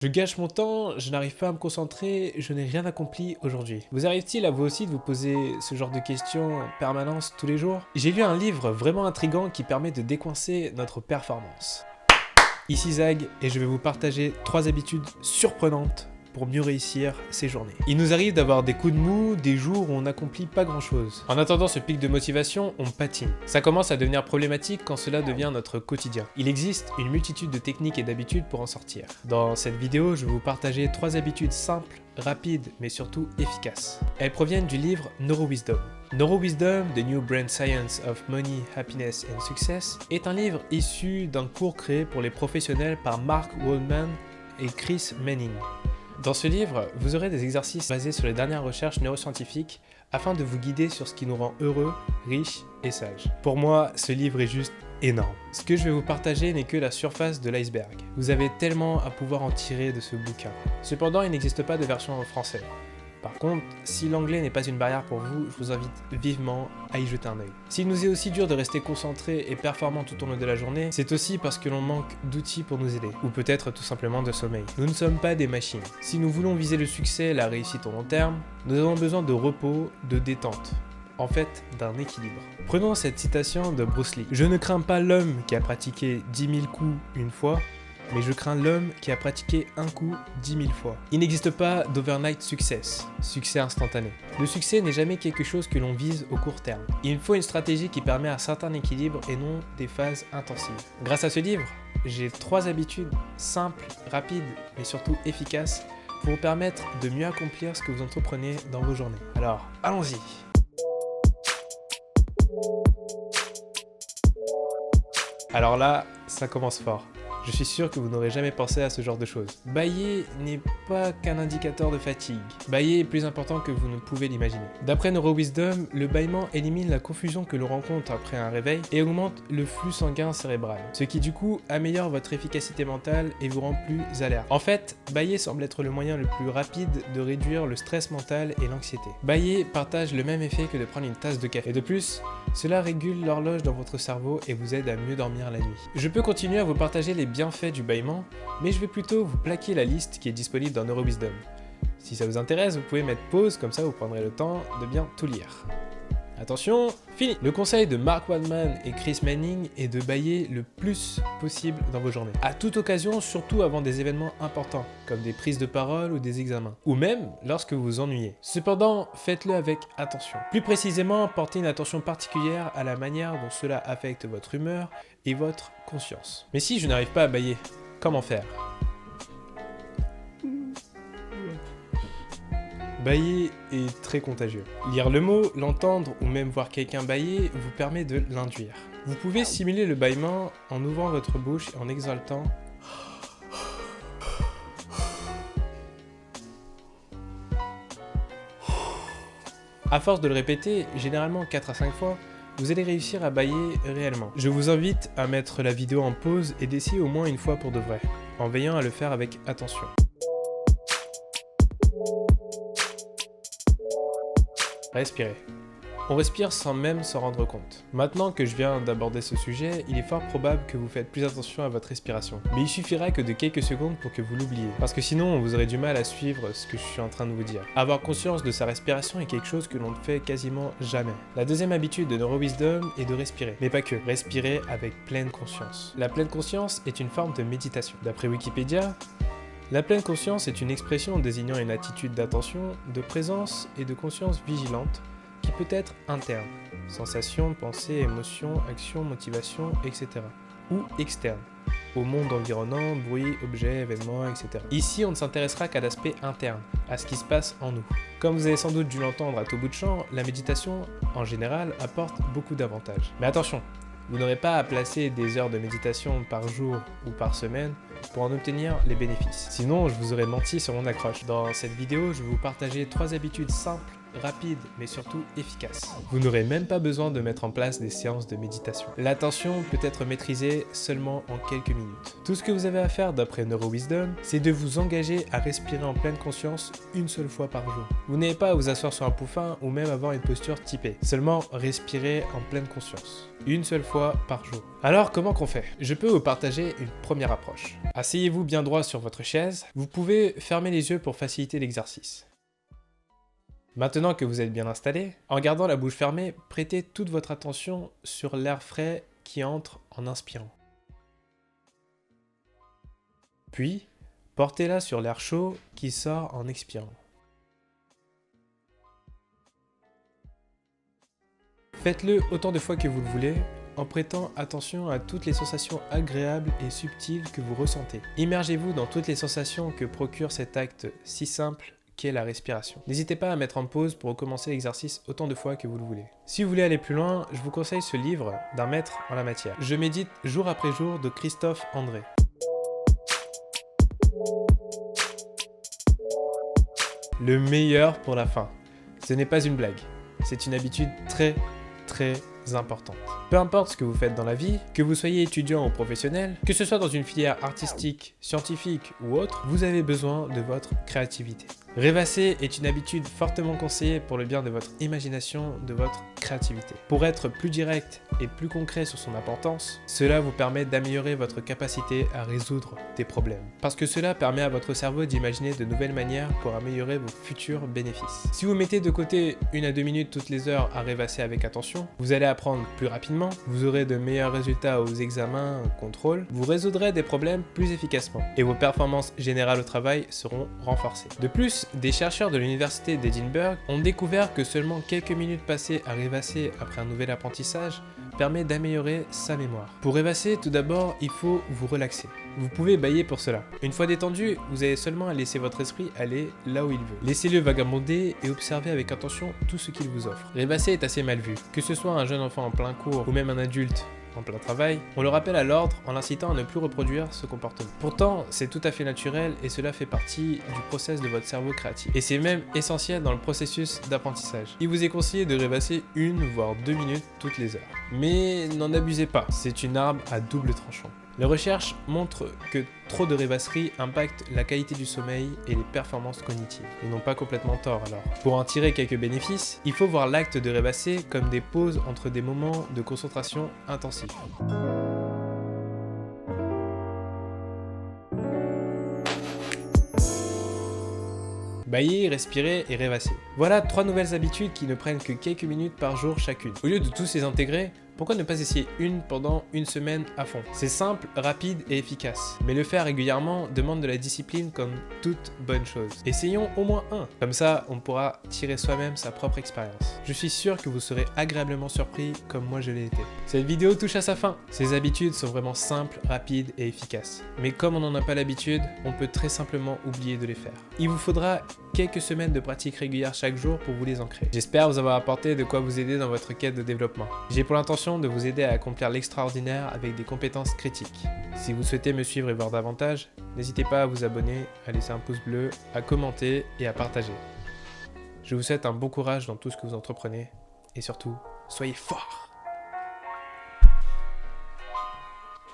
Je gâche mon temps, je n'arrive pas à me concentrer, je n'ai rien accompli aujourd'hui. Vous arrive-t-il à vous aussi de vous poser ce genre de questions en permanence tous les jours? J'ai lu un livre vraiment intriguant qui permet de décoincer notre performance. Ici Zag et je vais vous partager 3 habitudes surprenantes pour mieux réussir ces journées. Il nous arrive d'avoir des coups de mou, des jours où on n'accomplit pas grand chose. En attendant ce pic de motivation, on patine. Ça commence à devenir problématique quand cela devient notre quotidien. Il existe une multitude de techniques et d'habitudes pour en sortir. Dans cette vidéo, je vais vous partager 3 habitudes simples, rapides, mais surtout efficaces. Elles proviennent du livre NeuroWisdom. NeuroWisdom, The New Brain Science of Money, Happiness and Success, est un livre issu d'un cours créé pour les professionnels par Mark Waldman et Chris Manning. Dans ce livre, vous aurez des exercices basés sur les dernières recherches neuroscientifiques afin de vous guider sur ce qui nous rend heureux, riches et sages. Pour moi, ce livre est juste énorme. Ce que je vais vous partager n'est que la surface de l'iceberg. Vous avez tellement à pouvoir en tirer de ce bouquin. Cependant, il n'existe pas de version en français. Par contre, si l'anglais n'est pas une barrière pour vous, je vous invite vivement à y jeter un œil. S'il nous est aussi dur de rester concentré et performant tout au long de la journée, c'est aussi parce que l'on manque d'outils pour nous aider, ou peut-être tout simplement de sommeil. Nous ne sommes pas des machines. Si nous voulons viser le succès et la réussite au long terme, nous avons besoin de repos, de détente. En fait, d'un équilibre. Prenons cette citation de Bruce Lee. « Je ne crains pas l'homme qui a pratiqué 10 000 coups une fois, mais je crains l'homme qui a pratiqué un coup 10 000 fois. » Il n'existe pas d'overnight success, succès instantané. Le succès n'est jamais quelque chose que l'on vise au court terme. Il faut une stratégie qui permet un certain équilibre et non des phases intensives. Grâce à ce livre, j'ai 3 habitudes simples, rapides, mais surtout efficaces pour vous permettre de mieux accomplir ce que vous entreprenez dans vos journées. Alors, allons-y! Alors là, ça commence fort. Je suis sûr que vous n'aurez jamais pensé à ce genre de choses. Bâiller n'est pas qu'un indicateur de fatigue. Bâiller est plus important que vous ne pouvez l'imaginer. D'après NeuroWisdom, le bâillement élimine la confusion que l'on rencontre après un réveil et augmente le flux sanguin cérébral, ce qui du coup améliore votre efficacité mentale et vous rend plus alerte. En fait, bâiller semble être le moyen le plus rapide de réduire le stress mental et l'anxiété. Bâiller partage le même effet que de prendre une tasse de café. Et de plus, cela régule l'horloge dans votre cerveau et vous aide à mieux dormir la nuit. Je peux continuer à vous partager les bienfaits du bâillement, mais je vais plutôt vous plaquer la liste qui est disponible dans NeuroWisdom. Si ça vous intéresse, vous pouvez mettre pause, comme ça vous prendrez le temps de bien tout lire. Attention, fini! Le conseil de Mark Waldman et Chris Manning est de bâiller le plus possible dans vos journées. À toute occasion, surtout avant des événements importants, comme des prises de parole ou des examens, ou même lorsque vous vous ennuyez. Cependant, faites-le avec attention. Plus précisément, portez une attention particulière à la manière dont cela affecte votre humeur et votre conscience. Mais si je n'arrive pas à bâiller, comment faire? Bâiller est très contagieux. Lire le mot, l'entendre ou même voir quelqu'un bâiller vous permet de l'induire. Vous pouvez simuler le bâillement en ouvrant votre bouche et en exhaltant. À force de le répéter, généralement 4 à 5 fois, vous allez réussir à bâiller réellement. Je vous invite à mettre la vidéo en pause et d'essayer au moins une fois pour de vrai, en veillant à le faire avec attention. Respirez. On respire sans même s'en rendre compte. Maintenant que je viens d'aborder ce sujet, il est fort probable que vous faites plus attention à votre respiration. Mais il suffirait que de quelques secondes pour que vous l'oubliez. Parce que sinon, vous aurez du mal à suivre ce que je suis en train de vous dire. Avoir conscience de sa respiration est quelque chose que l'on ne fait quasiment jamais. La deuxième habitude de NeuroWisdom est de respirer. Mais pas que. Respirer avec pleine conscience. La pleine conscience est une forme de méditation. D'après Wikipédia, la pleine conscience est une expression désignant une attitude d'attention, de présence et de conscience vigilante qui peut être interne, sensations, pensées, émotions, actions, motivations, etc. ou externe, au monde environnant, bruit, objets, événements, etc. Ici, on ne s'intéressera qu'à l'aspect interne, à ce qui se passe en nous. Comme vous avez sans doute dû l'entendre à tout bout de champ, la méditation, en général, apporte beaucoup d'avantages. Mais attention, vous n'aurez pas à placer des heures de méditation par jour ou par semaine pour en obtenir les bénéfices. Sinon, je vous aurais menti sur mon accroche. Dans cette vidéo, je vais vous partager 3 habitudes simples rapide, mais surtout efficace. Vous n'aurez même pas besoin de mettre en place des séances de méditation. L'attention peut être maîtrisée seulement en quelques minutes. Tout ce que vous avez à faire d'après NeuroWisdom, c'est de vous engager à respirer en pleine conscience une seule fois par jour. Vous n'avez pas à vous asseoir sur un pouffin ou même avoir une posture typée. Seulement respirer en pleine conscience. Une seule fois par jour. Alors comment qu'on fait? Je peux vous partager une première approche. Asseyez-vous bien droit sur votre chaise. Vous pouvez fermer les yeux pour faciliter l'exercice. Maintenant que vous êtes bien installé, en gardant la bouche fermée, prêtez toute votre attention sur l'air frais qui entre en inspirant. Puis, portez-la sur l'air chaud qui sort en expirant. Faites-le autant de fois que vous le voulez, en prêtant attention à toutes les sensations agréables et subtiles que vous ressentez. Immergez-vous dans toutes les sensations que procure cet acte si simple qu'est la respiration. N'hésitez pas à mettre en pause pour recommencer l'exercice autant de fois que vous le voulez. Si vous voulez aller plus loin, je vous conseille ce livre d'un maître en la matière. Je médite jour après jour de Christophe André. Le meilleur pour la fin. Ce n'est pas une blague. C'est une habitude très importante. Peu importe ce que vous faites dans la vie, que vous soyez étudiant ou professionnel, que ce soit dans une filière artistique, scientifique ou autre, vous avez besoin de votre créativité. Rêvasser est une habitude fortement conseillée pour le bien de votre imagination, de votre créativité. Pour être plus direct et plus concret sur son importance, cela vous permet d'améliorer votre capacité à résoudre des problèmes. Parce que cela permet à votre cerveau d'imaginer de nouvelles manières pour améliorer vos futurs bénéfices. Si vous mettez de côté 1 à 2 minutes toutes les heures à rêvasser avec attention, vous allez apprendre plus rapidement, vous aurez de meilleurs résultats aux examens, contrôles, vous résoudrez des problèmes plus efficacement et vos performances générales au travail seront renforcées. De plus, des chercheurs de l'université d'Edinburgh ont découvert que seulement quelques minutes passées à rêvasser après un nouvel apprentissage permet d'améliorer sa mémoire. Pour rêvasser, tout d'abord, il faut vous relaxer. Vous pouvez bâiller pour cela. Une fois détendu, vous avez seulement à laisser votre esprit aller là où il veut. Laissez-le vagabonder et observez avec attention tout ce qu'il vous offre. Rêvasser est assez mal vu. Que ce soit un jeune enfant en plein cours ou même un adulte en plein travail, on le rappelle à l'ordre en l'incitant à ne plus reproduire ce comportement. Pourtant, c'est tout à fait naturel et cela fait partie du process de votre cerveau créatif. Et c'est même essentiel dans le processus d'apprentissage. Il vous est conseillé de rêvasser 1 voire 2 minutes toutes les heures. Mais n'en abusez pas, c'est une arme à double tranchant. Les recherches montrent que trop de rêvasserie impacte la qualité du sommeil et les performances cognitives. Ils n'ont pas complètement tort alors. Pour en tirer quelques bénéfices, il faut voir l'acte de rêvasser comme des pauses entre des moments de concentration intensifs. Bailler, respirer et rêvasser. Voilà 3 nouvelles habitudes qui ne prennent que quelques minutes par jour chacune. Au lieu de tous les intégrer, pourquoi ne pas essayer une pendant une semaine à fond? C'est simple, rapide et efficace. Mais le faire régulièrement demande de la discipline comme toute bonne chose. Essayons au moins un. Comme ça, on pourra tirer soi-même sa propre expérience. Je suis sûr que vous serez agréablement surpris comme moi je l'ai été. Cette vidéo touche à sa fin. Ces habitudes sont vraiment simples, rapides et efficaces. Mais comme on n'en a pas l'habitude, on peut très simplement oublier de les faire. Il vous faudra quelques semaines de pratique régulière chaque jour pour vous les ancrer. J'espère vous avoir apporté de quoi vous aider dans votre quête de développement. J'ai pour l'intention de vous aider à accomplir l'extraordinaire avec des compétences critiques. Si vous souhaitez me suivre et voir davantage, n'hésitez pas à vous abonner, à laisser un pouce bleu, à commenter et à partager. Je vous souhaite un bon courage dans tout ce que vous entreprenez et surtout, soyez forts!